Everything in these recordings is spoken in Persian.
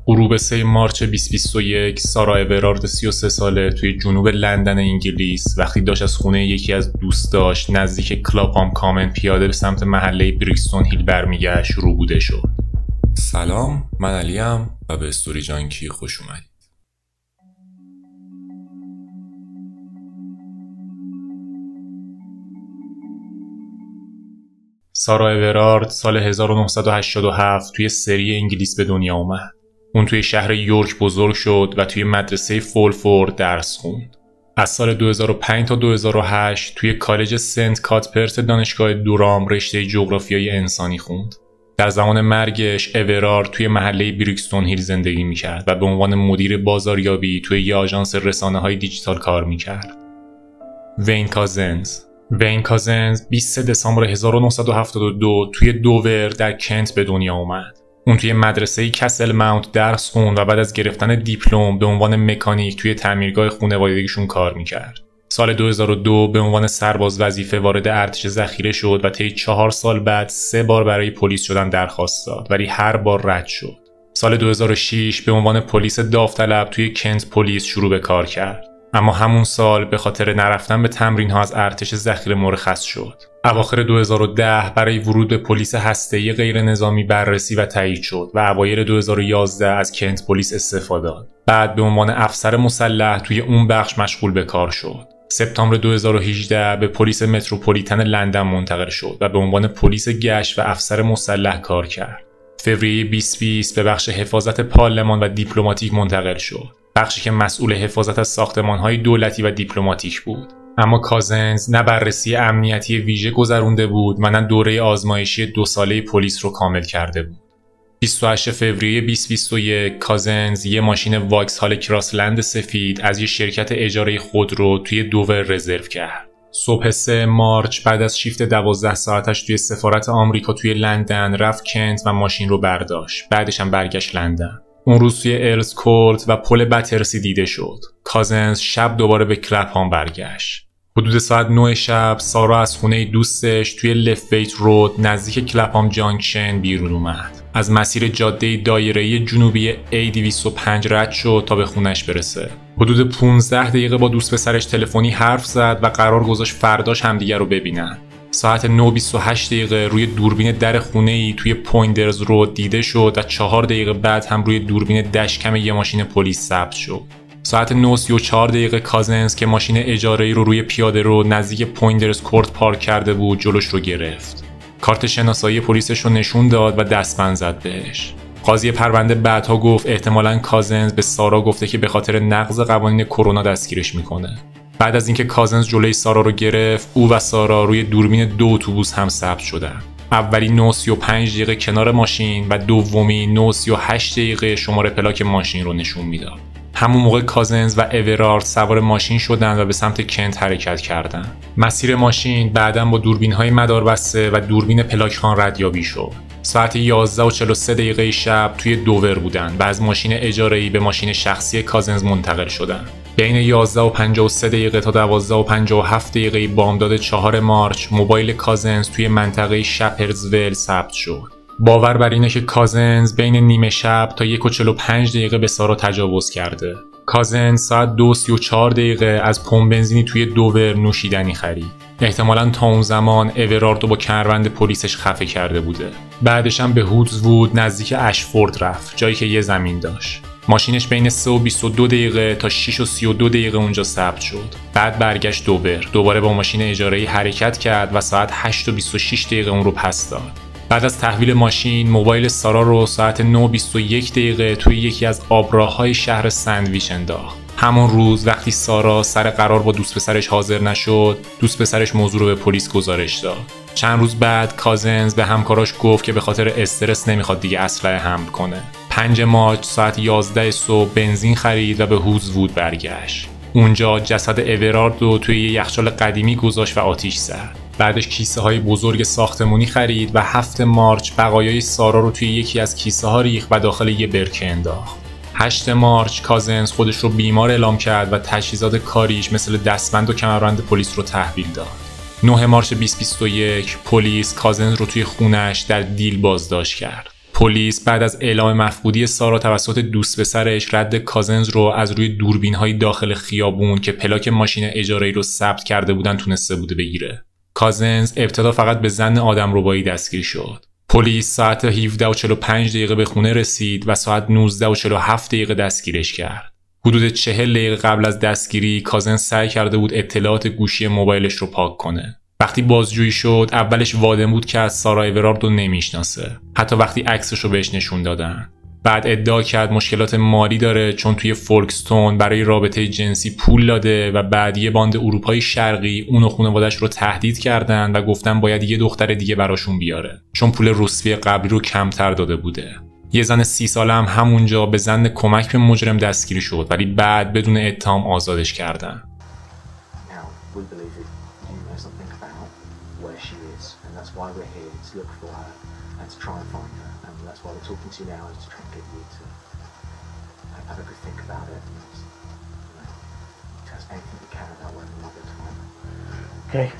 غروب 3 مارچ 2021 سارا اورارد 33 ساله توی جنوب لندن انگلیس وقتی داشت از خونه یکی از دوستاش نزدیک کلاپهام کامن پیاده به سمت محله بریکستون هیل برمیگشت روبوده شد. سلام، من علیم و به استوری جانکی خوش اومدید. سارا اورارد سال 1987 توی سری انگلیس به دنیا اومد. اون توی شهر یورک بزرگ شد و توی مدرسه فولفورد درس خوند. از سال 2005 تا 2008 توی کالج سنت کاتپرت دانشگاه دورام رشته جغرافیای انسانی خوند. در زمان مرگش اورارد توی محله بریکستون هیل زندگی میکرد و به عنوان مدیر بازاریابی توی یه آژانس رسانه‌های دیجیتال کار میکرد. وین کازنز 23 دسامبر 1972 توی دوور در کنت به دنیا اومد. اون توی مدرسه کسل ماونت درس خوند و بعد از گرفتن دیپلم به عنوان مکانیک توی تعمیرگاه خانوادگیشون کار میکرد. سال 2002 به عنوان سرباز وظیفه وارد ارتش ذخیره شد و طی 4 سال بعد 3 بار برای پلیس شدن درخواست داد ولی هر بار رد شد. سال 2006 به عنوان پلیس داوطلب توی کنت پلیس شروع به کار کرد. اما همون سال به خاطر نرفتن به تمرین‌ها از ارتش ذخیره مرخص شد. اواخر 2010 برای ورود به پلیس هسته‌ای غیر نظامی بررسی و تایید شد و اوایل 2011 از کنت پلیس استعفا داد. بعد به عنوان افسر مسلح توی اون بخش مشغول به کار شد. سپتامبر 2018 به پلیس متروپولیتن لندن منتقل شد و به عنوان پلیس گشت و افسر مسلح کار کرد. فوریه 2020 به بخش حفاظت پارلمان و دیپلماتیک منتقل شد. بخشی که مسئول حفاظت از ساختمان‌های دولتی و دیپلماتیک بود. اما کازنز نه بررسی امنیتی ویژه گذرونده بود و نه دوره آزمایشی 2 ساله پلیس رو کامل کرده بود. 28 فوریه 2021 کازنز یه ماشین واکسهال کراسلند سفید از یه شرکت اجاره خودرو توی دوور رزرو کرد. صبح 3 مارچ بعد از شیفت 12 ساعتش توی سفارت آمریکا توی لندن رفت کنت و ماشین رو برداشت. بعدش هم برگشت لندن. اون روز توی ارلز کورت و پل بترسی دیده شد. کازنز شب دوباره به کلاپهام برگشت. حدود ساعت 9 شب سارا از خونه دوستش توی لفت رود نزدیک کلاپهام جانکشن بیرون اومد. از مسیر جاده دایره‌ای جنوبی A205 رد شد تا به خونش برسه. حدود 15 دقیقه با دوست پسرش تلفنی حرف زد و قرار گذاشت فرداش همدیگر رو ببینن. ساعت 9:28 دقیقه روی دوربین در خونه‌ای توی پویندرز رود دیده شد و 4 دقیقه بعد هم روی دوربین دشکم یه ماشین پلیس ثبت شد. ساعت 9:34 دقیقه کازنز که ماشین اجاره‌ای رو روی پیاده رو نزدیک پویندرز کورت پارک کرده بود جلوش رو گرفت. کارت شناسایی پلیسش رو نشون داد و دستبند زد بهش. قاضی پرونده بعدها گفت احتمالاً کازنز به سارا گفته که به خاطر نقض قوانین کرونا دستگیرش میکنه. بعد از اینکه کازنز جلوی سارا رو گرفت، او و سارا روی دوربین 2 اتوبوس هم ثبت شدن. اولی 9:35 دقیقه کنار ماشین و دومی 9:38 دقیقه شماره پلاک ماشین رو نشون میداد. همون موقع کازنز و اورارد سوار ماشین شدن و به سمت کنت حرکت کردن. مسیر ماشین بعداً با دوربین‌های مداربسته و دوربین پلاکخوان ردیابی شد. ساعت 11:43 دقیقه شب توی دوور بودن و از ماشین اجاره‌ای به ماشین شخصی کازنز منتقل شدن. بین 11:53 دقیقه تا 12:57 دقیقه بامداد 4 مارچ موبایل کازنز توی منطقه شپردزول ثبت شد. باور بر اینه که کازنز بین نیمه شب تا 1:45 دقیقه به سارا تجاوز کرده. کازنز ساعت 2:34 دقیقه از پمپ بنزینی توی دوور نوشیدنی خرید. احتمالاً تا اون زمان اوراردو با کمربند پلیسش خفه کرده بوده. بعدش هم به هودزوود نزدیک اشفورد رفت، جایی که یه زمین داشت. ماشینش بین 3:22 دقیقه تا 6:32 دقیقه اونجا ثبت شد. بعد برگشت دوور، دوباره با ماشین اجاره‌ای حرکت کرد و ساعت 8:26 دقیقه اون رو پس داد. بعد از تحویل ماشین موبایل سارا رو ساعت 9:21 دقیقه توی یکی از آبراه‌های شهر سندویچ انداخت. همون روز وقتی سارا سر قرار با دوست پسرش حاضر نشد، دوست پسرش موضوع رو به پلیس گزارش داد. چند روز بعد کازنز به همکاراش گفت که به خاطر استرس نمیخواد دیگه اسلحه حمل کنه. 5 مارچ ساعت 11 صبح بنزین خرید و به هودزوود برگشت. اونجا جسد اورارد رو توی یه یخچال قدیمی گذاشت و آتیش زد. بعدش کیسه های بزرگ ساختمونی خرید و 7 مارچ بقایای سارا رو توی یکی از کیسه ها ریخت و داخل یه برکه انداخت. 8 مارچ کازنز خودش رو بیمار اعلام کرد و تجهیزات کاریش مثل دستبند و کمربند پلیس رو تحویل داد. 9 مارچ 2021 پلیس کازنز رو توی خونش در دیل بازداشت کرد. پلیس بعد از اعلام مفقودی سارا توسط دوست پسرش رد کازنز رو از روی دوربین‌های داخل خیابون که پلاک ماشین اجاره‌ای رو ثبت کرده بودن تونسته بوده بگیره. کازنز ابتدا فقط به ظن آدمربایی دستگیر شد. پلیس ساعت 17:45 به خونه رسید و ساعت 19:47 دستگیرش کرد. حدود 40 دقیقه قبل از دستگیری کازنز سعی کرده بود اطلاعات گوشی موبایلش رو پاک کنه. وقتی بازجویی شد اولش وادم بود که از سارا اورارد رو نمیشناسه، حتی وقتی عکسش رو بهش نشون دادن. بعد ادعا کرد مشکلات مالی داره چون توی فولکستون برای رابطه جنسی پول داده و بعد یه باند اروپایی شرقی اون و خانواده‌اش رو تهدید کردن و گفتن باید یه دختر دیگه براشون بیاره چون پول رسوی قبلی رو کمتر داده بوده. یه زن 30 ساله هم همونجا به ظن کمک به مجرم دستگیر شد ولی بعد بدون اتهام آزادش کردن. Okay,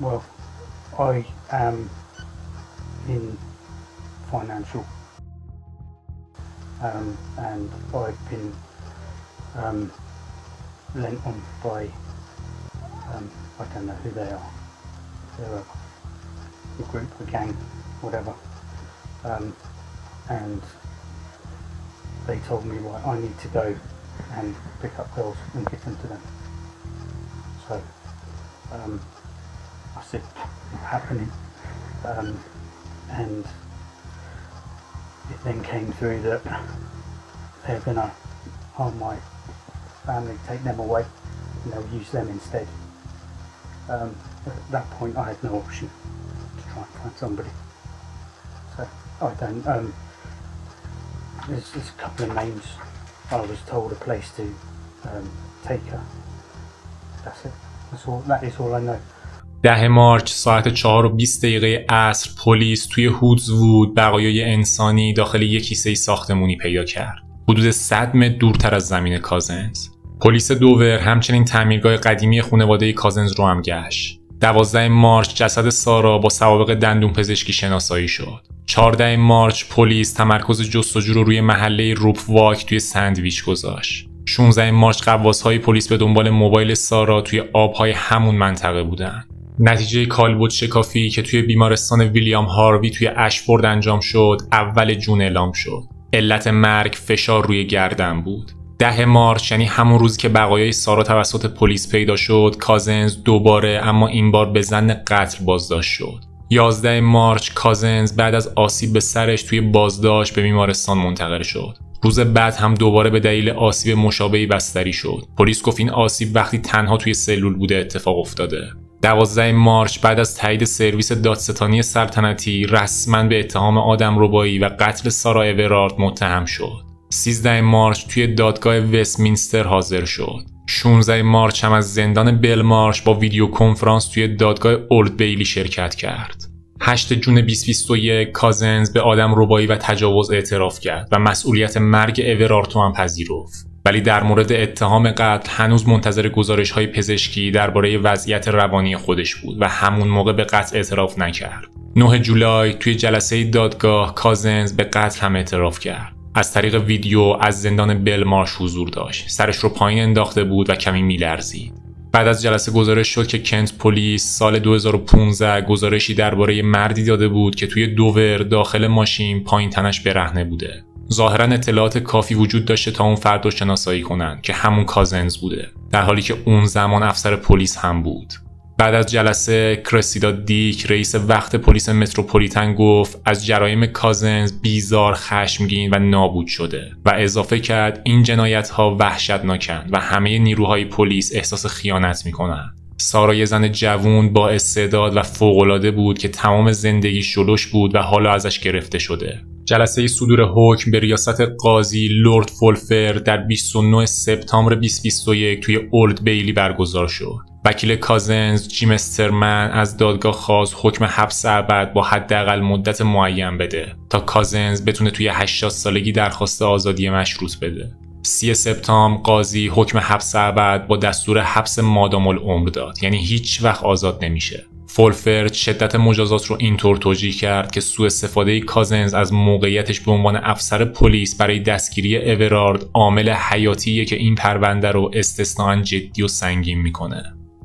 well, I am in financial, and I've been lent on by, I don't know who they are. They're a group, a gang, whatever, and they told me, right, I need to go and pick up girls and get them to them. So I said, not happening, and it then came through that they're gonna harm my family, take them away, and they'll use them instead. At that point I had no option to try and find somebody. So I don't, there's a couple of names. I was told a place to take her. That's it. That is all I know. 10 مارچ ساعت 4:20 عصر پلیس توی هودزوود بقایای انسانی داخل یک کیسه ساختمونی پیدا کرد. حدود 100 متر دورتر از زمین کازنز. پلیس دوور همچنین تعمیرگاه قدیمی خانواده کازنز رو هم گشت. 12 مارچ جسد سارا با سوابق دندون پزشکی شناسایی شد. 14 مارچ پلیس تمرکز جستجو رو روی محله روپ واک توی سندویچ گذاشت. 16 مارچ غواصهای پلیس به دنبال موبایل سارا توی آبهای همون منطقه بودن. نتیجه کالبد شکافی که توی بیمارستان ویلیام هاروی توی اشفورد انجام شد اول جون اعلام شد. علت مرگ فشار روی گردن بود. 10 مارچ یعنی همون روز که بقایای سارا توسط پلیس پیدا شد کازنز دوباره اما این بار به ظن قتل بازداشت شد. 11 مارچ کازنز بعد از آسیب به سرش توی بازداشت به بیمارستان منتقل شد. روز بعد هم دوباره به دلیل آسیب مشابهی بستری شد. پلیس گفت این آسیب وقتی تنها توی سلول بوده اتفاق افتاده. 12 مارچ بعد از تایید سرویس دادستانی سلطنتی رسما به اتهام آدمربایی و قتل سارا اورارد متهم شد. 13 مارچ توی دادگاه وستمینستر حاضر شد. 16 مارچ هم از زندان بلمارش با ویدیو کنفرانس توی دادگاه اولد بیلی شرکت کرد. 8 جون 2021 کازنز به آدمربایی و تجاوز اعتراف کرد و مسئولیت مرگ اورارد هم پذیرفت. ولی در مورد اتهام قتل هنوز منتظر گزارش‌های پزشکی درباره وضعیت روانی خودش بود و همون موقع به قتل اعتراف نکرد. 9 جولای توی جلسه دادگاه کازنز به قتل هم اعتراف کرد. از طریق ویدیو از زندان بلمارش حضور داشت. سرش رو پایین انداخته بود و کمی میلرزید. بعد از جلسه گزارش شد که کنت پلیس سال 2015 گزارشی درباره مردی داده بود که توی دوور داخل ماشین پایین تنش برهنه بوده. ظاهرا اطلاعات کافی وجود داشته تا اون فرد رو شناسایی کنن که همون کازنز بوده، در حالی که اون زمان افسر پلیس هم بود. بعد از جلسه کرسیدا دیک رئیس وقت پلیس متروپولیتن گفت از جرایم کازنز بیزار، خشمگین و نابود شده و اضافه کرد این جنایت‌ها وحشتناکن و همه نیروهای پلیس احساس خیانت می‌کنن. سارا یه زن جوون با استعداد و فوق‌العاده بود که تمام زندگی شلوش بود و حالا ازش گرفته شده. جلسه صدور حکم به ریاست قاضی لورد فولفر در 29 سپتامبر 2021 توی اولد بیلی برگزار شد. وکیل کازنز جیم استرمن از دادگاه خواست حکم حبس ابد با حداقل مدت معین بده تا کازنز بتونه توی 80 سالگی درخواست آزادی مشروط بده. 30 سپتامبر قاضی حکم حبس ابد با دستور حبس مادام العمر داد، یعنی هیچ وقت آزاد نمیشه. فولفرد شدت مجازات رو اینطور توجیه کرد که سوء استفاده کازنز از موقعیتش به عنوان افسر پلیس برای دستگیری اورارد عامل حیاتیه که این پرونده رو استثناء جدی و سنگین میکنه.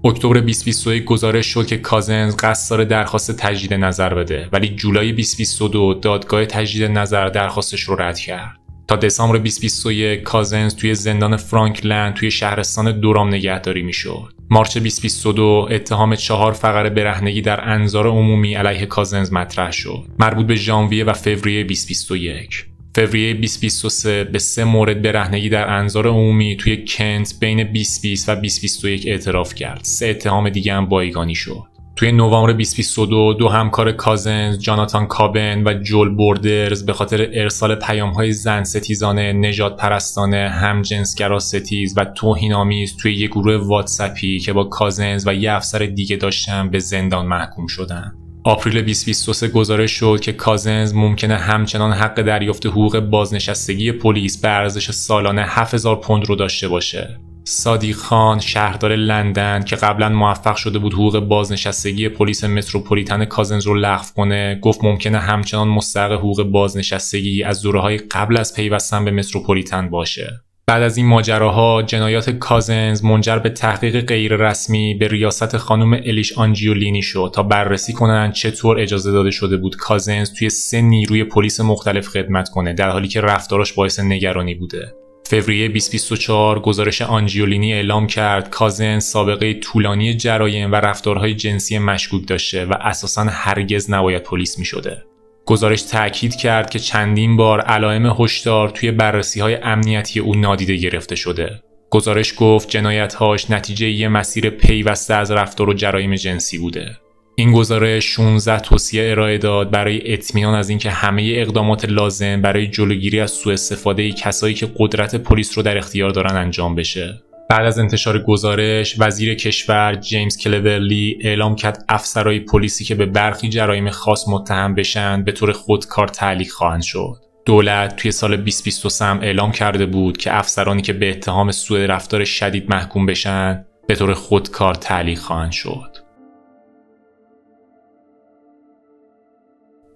اکتبر 2021 گزارش شد که کازنز قصد داره درخواست تجدید نظر بده، ولی جولای 2022 دادگاه تجدید نظر درخواستش رو رد کرد. تا دسامبر 2021 کازنز توی زندان فرانکلند توی شهرستان دورام نگهداری میشد. مارچ 2022 اتهام 4 فقره برهنگی در انظار عمومی علیه کازنز مطرح شد، مربوط به ژانویه و فوریه 2021. فوریه 2023 به 3 مورد برهنگی در انظار عمومی توی کنت بین 2020 و 2021 اعتراف کرد. 3 اتهام دیگه هم بایگانی شد. توی نوامبر 2022 دو همکار کازنز، جاناتان کابن و جول بوردرز، به خاطر ارسال پیام‌های زن ستیزانه، نژاد پرستانه، همجنسگرا ستیز و توهین‌آمیز توی یک گروه واتساپی که با کازنز و یه افسر دیگه داشتن به زندان محکوم شدن. آپریل 2023 گزارش شد که کازنز ممکنه همچنان حق دریافت حقوق بازنشستگی پلیس به ارزش سالانه 7000 پوند رو داشته باشه. صادیق خان، شهردار لندن که قبلا موفق شده بود حقوق بازنشستگی پلیس متروپولیتن کازنز رو لغو کنه، گفت ممکنه همچنان مستحق حقوق بازنشستگی از دوره‌های قبل از پیوستن به متروپولیتن باشه. بعد از این ماجراها جنایات کازنز منجر به تحقیق غیر رسمی به ریاست خانم الیش آنجیولینی شد تا بررسی کنن چطور اجازه داده شده بود کازنز توی 3 نیروی پلیس مختلف خدمت کنه در حالی که رفتاراش باعث نگرانی بوده. فوریه 2024 گزارش آنجیولینی اعلام کرد کازنز سابقه طولانی جرایم و رفتارهای جنسی مشکوک داشته و اساساً هرگز نباید پلیس می‌شده. گزارش تأکید کرد که چندین بار علائم هشدار توی بررسی‌های امنیتی او نادیده گرفته شده. گزارش گفت جنایت‌هاش نتیجه یه مسیر پیوسته از رفتار و جرایم جنسی بوده. این گزارش 16 توصیه ارائه داد برای اطمینان از اینکه همه اقدامات لازم برای جلوگیری از سوء استفاده کسایی که قدرت پلیس رو در اختیار دارن انجام بشه. بعد از انتشار گزارش، وزیر کشور جیمز کلورلی اعلام کرد افسرهای پلیسی که به برخی جرایم خاص متهم بشن به طور خودکار تعلیق خواهند شد. دولت توی سال 2023 هم اعلام کرده بود که افسرانی که به اتهام سوء رفتار شدید محکوم بشن به طور خودکار تعلیق خواهند شد.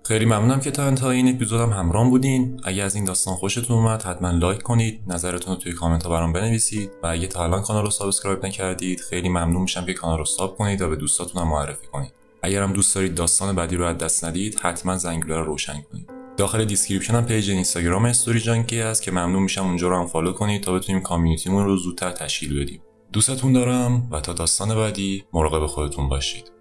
خیلی ممنونم که تا انتهای این اپیزودم همراهم بودین. اگه از این داستان خوشتون اومد حتما لایک کنید، نظرتون رو توی کامنت ها برام بنویسید و اگه تا الان کانال رو سابسکرایب نکردید خیلی ممنون میشم که کانال رو ساب کنید و به دوستاتون هم معرفی کنید. اگر هم دوست دارید داستان بعدی رو از دست ندید حتما زنگوله رو روشن کنید. داخل دیسکریپشن هم پیج اینستاگرام استوری جانکی هست که ممنون میشم اونجا رو هم فالو کنید تا بتونیم کامیونیتیمون رو زودتر تشکیل بدیم. دوستتون دارم و تا داستان بعدی مراقب خودتون باشید.